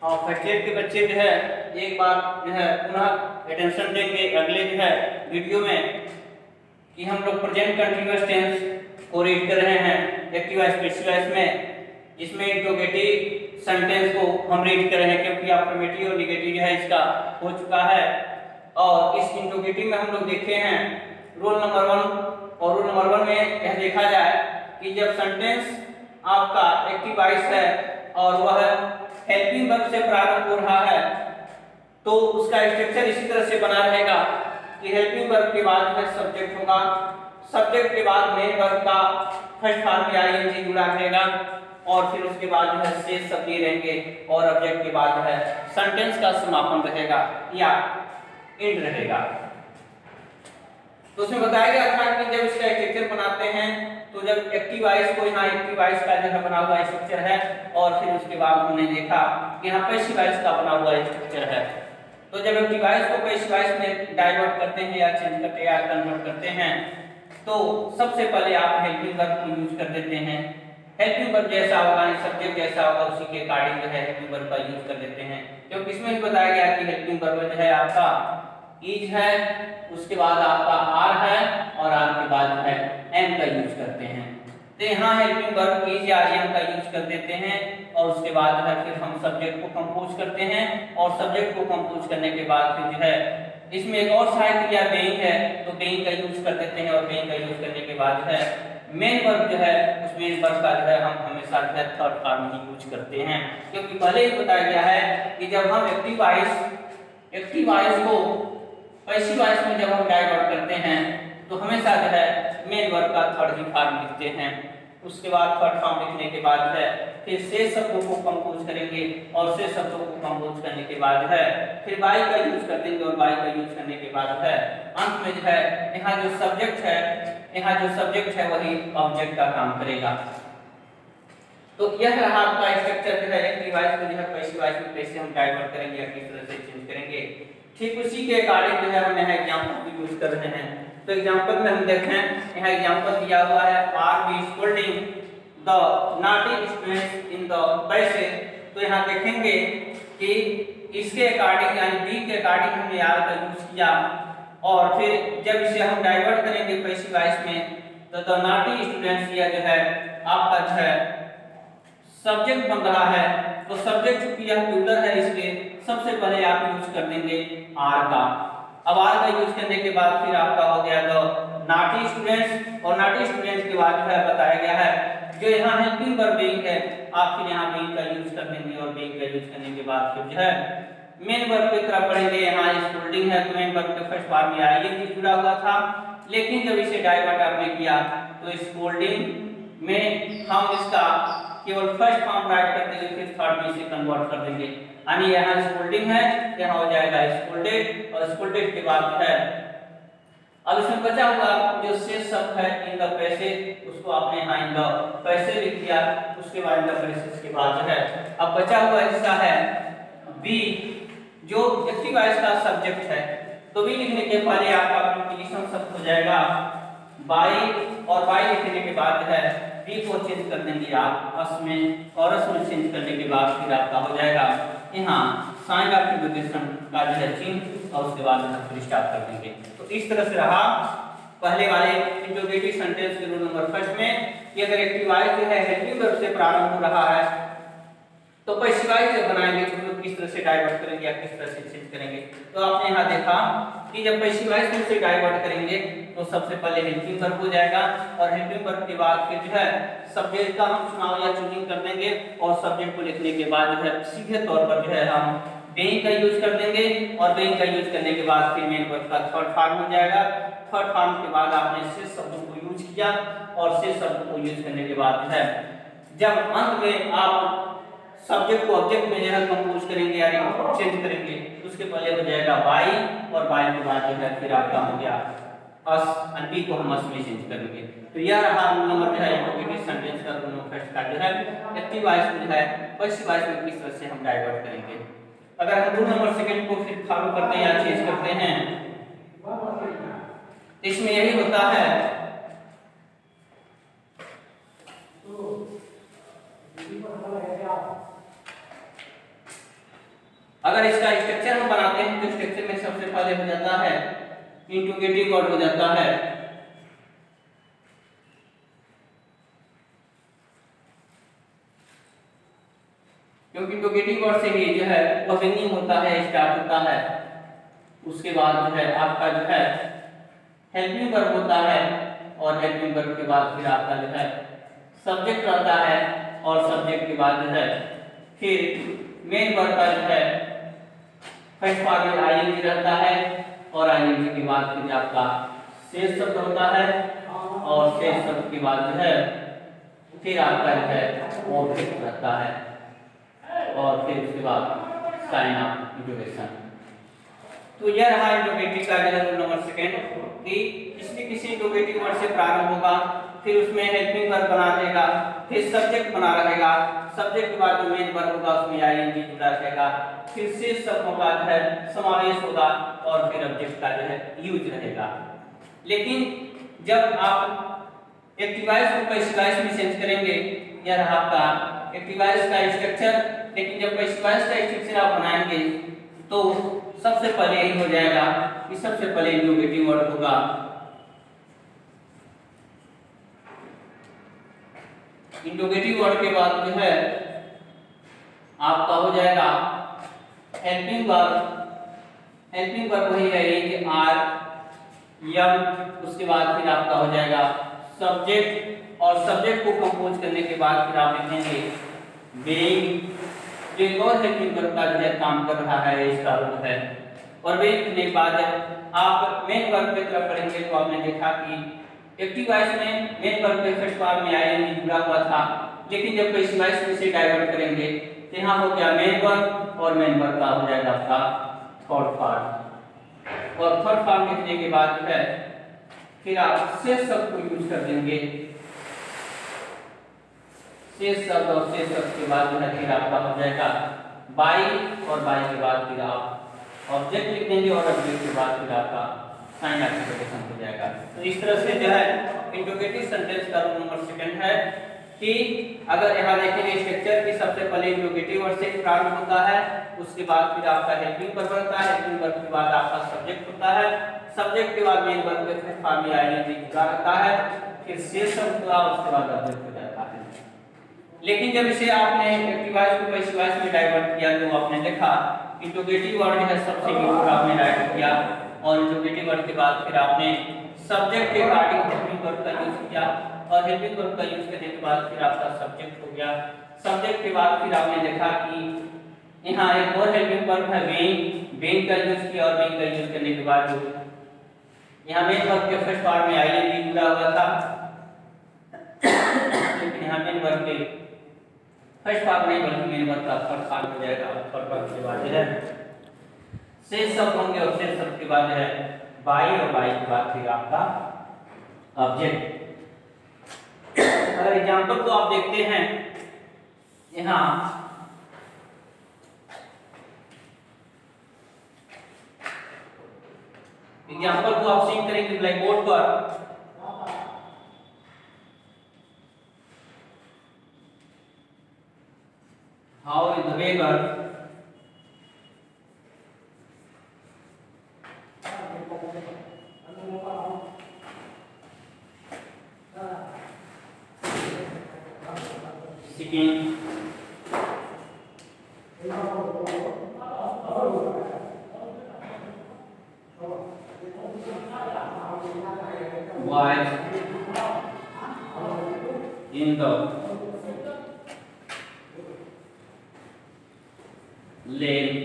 और first year के बच्चे जो है एक बार जो है पुनः अटेंशन देंगे अगले जो है वीडियो में कि हम लोग प्रेजेंट कंटीन्यूअस टेंस को रीड कर रहे हैं एक्टिव वॉइस पैसिव वॉइस में, जिसमें इंट्रोगेटिव सेंटेंस को हम रीड कर रहे हैं क्योंकि अफर्मेटिव और नेगेटिव जो है इसका हो चुका है। और इस इंट्रोगेटिव में हम लोग देखे हैं रूल नंबर 1, और रूल नंबर 1 में यह देखा जाए कि जब सेंटेंस आपका एक्टिव वॉइस है और वह हेल्पिंग वर्ब से प्रारंभ हो रहा है तो उसका स्ट्रक्चर इसी तरह से बना रहेगा कि हेल्पिंग वर्ब के बाद में सब्जेक्ट होगा, सब्जेक्ट के बाद मेन वर्ब का फर्स्ट फॉर्म में आईएनजी जुड़ा रहेगा और फिर उसके बाद जो है शेष शब्द रहेंगे और ऑब्जेक्ट के बाद जो है सेंटेंस का समापन रहेगा या एंड रहेगा। तो उसमें बताया गया था कि जब इसका स्ट्रक्चर बनाते हैं तो जब एक्टिव वॉइस को यहाँ एक्टिव वॉइस का जो है बना हुआ स्ट्रक्चर है और फिर उसके बाद हमने देखा कि यहाँ पैसिव वॉइस का बना हुआ स्ट्रक्चर है। तो जब एक्टिव वॉइस को पैसिव वॉइस में डाइवर्ट करते हैं या चेंज करते हैं या कन्वर्ट करते हैं तो सबसे पहले आप हेल्पिंग वर्ब को यूज कर देते हैं। हेल्पिंग वर्ब जैसा होगा सब्जेक्ट जैसा होगा उसी के अकॉर्डिंग जो है हेल्पिंग वर्ब का यूज कर देते हैं, क्योंकि इसमें भी बताया गया कि हेल्पिंग वर्ब जो है आपका इज है, उसके बाद आपका आर है और आर के बाद है एम का यूज करते हैं। तो यहाँ हेल्पिंग वर्ब इज या एम का यूज कर देते हैं और उसके बाद है फिर हम सब्जेक्ट को कंपोज करते हैं और सब्जेक्ट को कंपोज करने के बाद फिर जो है इसमें एक और सहायक क्रिया बेइंग है तो बेइंग का यूज कर देते हैं और बेइंग का यूज करने के बाद है मेन वर्ब जो है उस मेन वर्ब का जो है हम हमेशा जो है थर्ड फॉर्म ही यूज करते हैं, क्योंकि पहले ही बताया गया है कि जब हम एक्टिव वॉइस को पैसिव वॉइस में जब हम डाइवर्ट करते हैं तो हमेशा जो है मेन वर्ब का थर्ड ही फॉर्म लिखते हैं। उसके बाद थर्ड फॉर्म लिखने के बाद है फिर शेष शब्दों को कंपोज करेंगे और शेष शब्दों को कंपोज करने के बाद है फिर बाई का यूज कर देंगे और बाई का यूज करने के बाद है अंत में जो है यहाँ जो सब्जेक्ट है वही ऑब्जेक्ट का काम करेगा। तो यह रहा आपका स्ट्रक्चर जो है एक्टिव वॉइस को जो है पैसिव वॉइस में कैसे हम डाइवर्ट करेंगे या किस तरह से चेंज करेंगे। ठीक उसी के अकॉर्डिंग जो है हम यहाँ एग्जांपल भी यूज कर रहे हैं। तो एग्जांपल में हम देखें यहाँ एग्जांपल दिया हुआ है are be scolding the naughty students in the pace. तो यहाँ देखेंगे कि इसके अकॉर्डिंग यानी बी के अकॉर्डिंग हमने आर का यूज किया और फिर जब इसे हम डाइवर्ट करेंगे पैसिव वॉइस में तो द नॉटी स्टूडेंट्स यह जो है आपका जो है सब्जेक्ट बन रहा है। तो सब्जेक्ट चूंकि यह प्लूरल है इसलिए सबसे पहले आप यूज कर देंगे आर का। अब आर का यूज करने के बाद फिर आपका हो गया द नॉटी स्टूडेंट्स और नॉटी स्टूडेंट्स के बाद जो है बताया गया है जो यहाँ हेल्पिंग वर्ब बीइंग है आप फिर यहाँ बीइंग का यूज कर देंगे और बीइंग का यूज करने के बाद फिर जो है मेन वर्ब की तरफ पढ़ेंगे। यहाँ स्कोल्डिंग है तो मेन वर्ब के फर्स्ट फॉर्म में आईएनजी जुड़ा हुआ था, लेकिन जब इसे डाइवर्ट आपने किया तो स्कोल्डिंग में हम इसका केवल फर्स्ट फॉर्म राइट कर देंगे फिर थर्ड में इसे कन्वर्ट कर देंगे, यानी यहाँ स्कोल्डिंग है यहाँ हो जाएगा स्कोल्डेड और स्कोल्डेड के बाद है अब इसमें बचा हुआ जो शेष शब्द है इन द पैसे उसको आपने यहाँ इन द पैसे लिख दिया। उसके बाद इन द पैसे के बाद जो है अब बचा हुआ हिस्सा है बी जो एक्टिव वॉइस का सब्जेक्ट है। तो बी लिखने के पहले आपका प्रीपोजिशन शब्द हो जाएगा बाई और बाई लिखने के बाद है बी को चेंज कर देंगे आप अस में और अस में चेंज करने के बाद फिर आपका हो जाएगा यहाँ साइन ऑफ प्रीपोजिशन का जो है चिन्ह और उसके बाद फिर स्टॉप कर देंगे। तो इस तरह से रहा पहले वाले इंट्रोगेटिव सेंटेंस के रूल नंबर फर्स्ट में कि अगर एक्टिव वॉइस जो है हेल्पिंग वर्ब से प्रारंभ हो रहा है तो पैसिव वॉइस जब बनाएंगे तो हम किस तरह से डाइवर्ट करेंगे या किस तरह से चेंज करेंगे। तो आपने यहाँ देखा कि जब पैसिव वॉइस में से डाइवर्ट करेंगे तो सबसे पहले हेल्पिंग वर्ब हो जाएगा और हेल्पिंग वर्ब के बाद फिर जो है सब्जेक्ट का हम चुनाव या चूजिंग कर देंगे और सब्जेक्ट को लिखने के बाद जो है सीधे तौर पर जो है हम बीइंग का यूज कर देंगे और बीइंग का यूज करने के बाद फिर मेन वर्ब का थर्ड फॉर्म हो जाएगा। थर्ड फॉर्म के बाद आपने शेष शब्दों को यूज किया और शेष शब्दों को यूज करने के बाद जो है जब अंत में आप सब्जेक्ट को ऑब्जेक्ट में जो है कंपोज करेंगे यानी चेंज करेंगे उसके पहले हो जाएगा बाई और बाई के बाद जो है फिर आपका हो गया अस और बी को हम अस में चेंज करेंगे। तो यह रहा रूल नंबर जो है इंट्रोगेटिव सेंटेंस का रूल नंबर फर्स्ट का जो है एक्टिव वॉइस में जो है पैसिव वॉइस में किस तरह से हम डाइवर्ट करेंगे। अगर हम रूल नंबर सेकंड को फिर फॉलो करते हैं या चेंज करते हैं इसमें यही होता है अगर इसका स्ट्रक्चर हम बनाते हैं तो स्ट्रक्चर में सबसे पहले हो जाता है इंट्रोगेटिव वर्ड हो जाता है, क्योंकि इंट्रोगेटिव वर्ड से ही जो है वो बिगिनिंग होता है, स्टार्ट होता है। उसके बाद जो है आपका जो है हेल्पिंग वर्ब होता है, और हेल्पिंग वर्ब के बाद फिर आपका जो है सब्जेक्ट रहता है, और सब्जेक्ट के बाद जो है फिर मेन वर्ब का जो है फर्स्ट पार्ट में आईएनजी रहता है, और आईएनजी के बाद फिर आपका शेष शब्द होता है, और शेष शब्द के बाद जो है फिर आपका जो है ऑब्जेक्ट रहता है, और फिर उसके बाद साइन ऑफ इंट्रोगेशन। तो यह रहा इंट्रोगेटिव का जो है रूल नंबर सेकंड कि किसी इंट्रोगेटिव वर्ड से प्रारंभ होगा, फिर उसमें हेल्पिंग वर्ब बना रहेगा, फिर सब्जेक्ट बना रहेगा, सब्जेक्ट के बाद जो मेन वर्ब होगा उसमें आईएनजी जुड़ा रहेगा, फिर शेष शब्दों का जो है समावेश होगा, और फिर ऑब्जेक्ट का जो है यूज रहेगा। लेकिन जब आप एक्टिव वॉइस को पैसिव वॉइस में चेंज करेंगे, यह रहा आपका एक्टिव वॉइस का स्ट्रक्चर। लेकिन जब पैसिव वॉइस का स्ट्रक्चर आप बनाएंगे तो सबसे पहले यही हो जाएगा कि सबसे पहले इंट्रोगेटिव वर्ड होगा, इंट्रोगेटिव वर्ड के बाद जो है आपका हो जाएगा हेल्पिंग वर्ब। हेल्पिंग वर्ब वही है कि आर एम, उसके बाद फिर आपका हो जाएगा सब्जेक्ट, और सब्जेक्ट को कंपोज करने के बाद फिर आप लिखेंगे बीइंग, जो एक और हेल्पिंग वर्ब का जो है काम कर रहा है, इसका रूल है। और बीइंग लिखने के बाद आप मेन वर्ब की तरफ पढ़ेंगे तो आपने देखा कि एक्टिव वॉइस में मेन वर्ब के फर्स्ट पार्ट में आईएनजी जुड़ा हुआ था, लेकिन जब पैसिव वॉइस में से डाइवर्ट करेंगे तो यहाँ हो गया मेन वर्ब, और मेन वर्ब का हो जाएगा आपका थर्ड पार्ट, और थर्ड पार्ट लिखने के बाद जो है फिर आप शेष शब्द को यूज कर देंगे, शेष शब्द, और शेष शब्द के बाद जो है फिर आपका हो जाएगा बाई, और बाई के बाद फिर आप ऑब्जेक्ट लिख देंगे, और ऑब्जेक्ट के बाद फिर आपका साइन ऑफ इंट्रोगेशन हो जाएगा। तो इस तरह से जो है इंट्रोगेटिव सेंटेंस का रूल नंबर सेकंड है कि अगर यहाँ देखेंगे स्ट्रक्चर की सबसे पहले इंट्रोगेटिव वर्ड से प्रारंभ होता है, उसके बाद फिर आपका हेल्पिंग वर्ब होता है, हेल्पिंग वर्ब के बाद आपका सब्जेक्ट होता है, सब्जेक्ट के बाद मेन वर्ब के फर्स्ट फॉर्म में आईएनजी जुड़ा रहता है, फिर शेष शब्द हुआ, उसके बाद ऑब्जेक्ट हो जाता है। लेकिन जब इसे आपने एक्टिव वॉइस को पैसिव वॉइस में डाइवर्ट किया तो आपने देखा इंट्रोगेटिव वर्ड है सबसे ऊपर आपने डाइवर्ट किया, और इंट्रोगेटिव वर्ड के बाद फिर आपने सब्जेक्ट के अकॉर्डिंग हेल्पिंग वर्ब का यूज किया, और हेल्पिंग वर्ब का यूज करने के बाद फिर आपका सब्जेक्ट हो गया। सब्जेक्ट के बाद फिर आपने देखा कि यहाँ एक और हेल्पिंग वर्ब है बीइंग, बीइंग का यूज किया, और बीइंग का यूज करने के बाद यहाँ मेन वर्ब के फर्स्ट पार्ट में आईएनजी जुड़ा हुआ था, लेकिन यहाँ मेन वर्ब के फर्स्ट पार्ट नहीं बल्कि मेन वर्ब का थर्ड पार्ट हो जाएगा, और थर्ड पार्ट के बाद है शेष शब्द होंगे, और शेष शब्द के बाद है बाई, और बाई के बाद फिर आपका ऑब्जेक्ट। अगर एग्जांपल को आप देखते हैं यहाँ एग्जांपल को आप सीख करेंगे ब्लैक बोर्ड पर। How is the weather, Sikkim, was in the lane।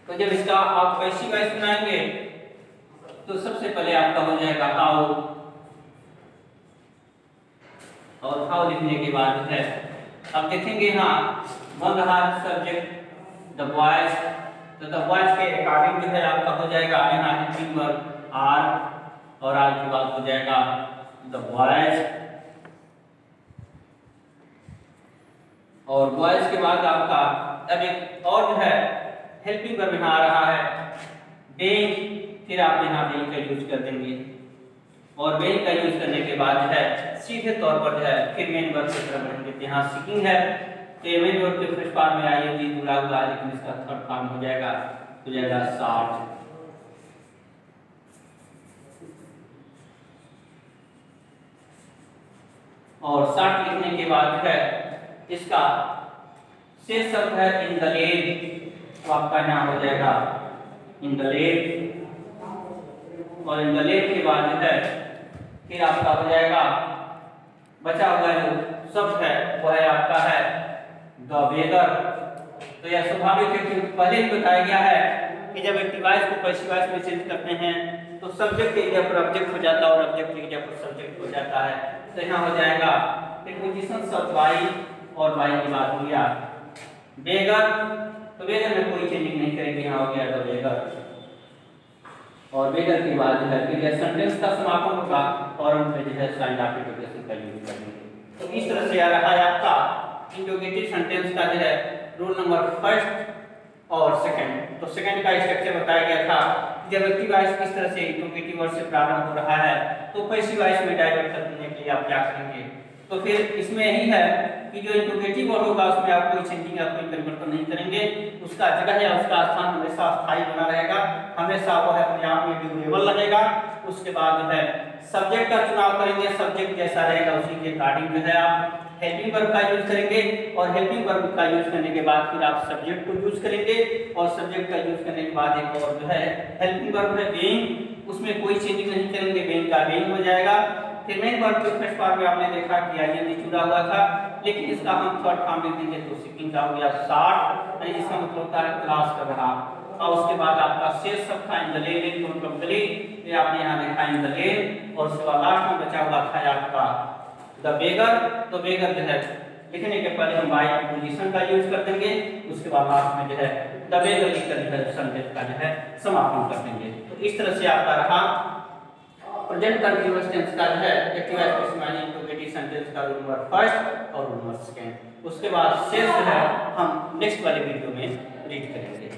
तो जब इसका आप पैसिव वॉइस बनाएंगे तो सबसे पहले आपका हो जाएगा हाउ, और हाउ लिखने के बाद है अब देखेंगे यहाँ बन रहा सब्जेक्ट द बॉयज, तो द बॉयज के अकॉर्डिंग जो है आपका हो जाएगा यहाँ हेल्पिंग वर्ब आर, और आर के बाद हो जाएगा द बॉयज, और बॉयज के बाद आपका अब एक और जो है हेल्पिंग वर्ब यहाँ आ रहा है बीइंग, फिर आप यहाँ बीइंग का यूज कर देंगे, और बीइंग का यूज करने के बाद जो है सीधे तौर पर जो है फिर मेन वर्ब की तरफ बढ़ेंगे। यहाँ सीकिंग है तो ये मेन वर्ब के फर्स्ट फॉर्म में आई जी जुड़ा हुआ है, लेकिन इसका थर्ड फॉर्म हो जाएगा 60। और 60 लिखने के बाद जो है इसका शेष शब्द है इन द लेग, तो आपका यहाँ हो जाएगा इन द लेग। और इन द लेग के बाद जो है फिर आपका हो जाएगा बचा हुआ जो शब्द है वो है आपका है द बेगर। तो यह स्वाभाविक है कि पहले ही बताया गया है कि जब एक्टिव वॉइस को पैसिव वॉइस में चेंज करते हैं तो सब्जेक्ट की जगह पर ऑब्जेक्ट हो जाता है और ऑब्जेक्ट की जगह पर सब्जेक्ट हो जाता है। तो यहाँ हो जाएगा प्रीपोजिशन शब्द वाई और वाई के बाद हो गया बेगर। तो बेगर में कोई चेंजिंग नहीं करेंगे, यहाँ हो गया द बेगर। और बेगर के बाद जो है फिर सेंटेंस का समापन होगा और हम जो है साइंड ऑफ इंटरोगेशन का यूज करेंगे। तो इस तरह से आ रहा है आपका इंटरोगेटिव सेंटेंस का जो है रूल नंबर फर्स्ट और सेकंड। तो सेकंड का स्ट्रक्चर बताया गया था जब एक्टिव वॉइस किस तरह से इंटरोगेटिव वर्ड से प्रारंभ हो रहा है तो पैसिव वॉइस में डाइवर्ट करने के लिए आप क्या करेंगे। तो फिर इसमें यही है कि जो इंटरोगेटिव वर्ड होगा उसमें आप कोई चेंजिंग या कोई परिवर्तन नहीं करेंगे, उसका जगह या उसका स्थान हमेशा स्थायी बना रहेगा, हमेशा वो है अपने आप में ड्यूरेबल रहेगा। उसके बाद जो है सब्जेक्ट का चुनाव करेंगे, सब्जेक्ट जैसा रहेगा उसी के अकॉर्डिंग जो है आप हेल्पिंग वर्ब का यूज करेंगे और हेल्पिंग वर्ब का यूज करने के बाद फिर आप सब्जेक्ट को यूज करेंगे और सब्जेक्ट का यूज करने के बाद एक और जो है हेल्पिंग वर्ब है बीइंग, उसमें कोई चेंजिंग नहीं करेंगे, बीइंग का बीइंग हो जाएगा। फिर मेन वर्ब के फर्स्ट फॉर्म में आपने देखा कि आईएनजी जुड़ा हुआ था, लेकिन इसका हम थर्ड फॉर्म लिख देंगे तो सिकिंग का हो गया 60, यानी इसका मतलब होता है क्लास कर रहा। और उसके बाद आपका शेष सब था इन द लेन तो कंप्लीट ये आपने यहाँ देखा इन द लेन और उसके बाद लास्ट में बचा हुआ था आपका द बेगर। तो बेगर जो है लिखने के पहले हम बाई पोजीशन का यूज कर देंगे, उसके बाद लास्ट में जो है द बेगर लिखकर जो है सेंटेंस का जो है समापन कर देंगे। तो इस तरह से आपका रहा प्रेजेंट कंटीन्यूअस टेंस का जो है एक्टिव एक्सप्रेशन इंटरोगेटिव सेंटेंस का रूल नंबर फर्स्ट और रूल नंबर सेकंड। उसके बाद शेष जो है हम नेक्स्ट वाले वीडियो में रीड करेंगे।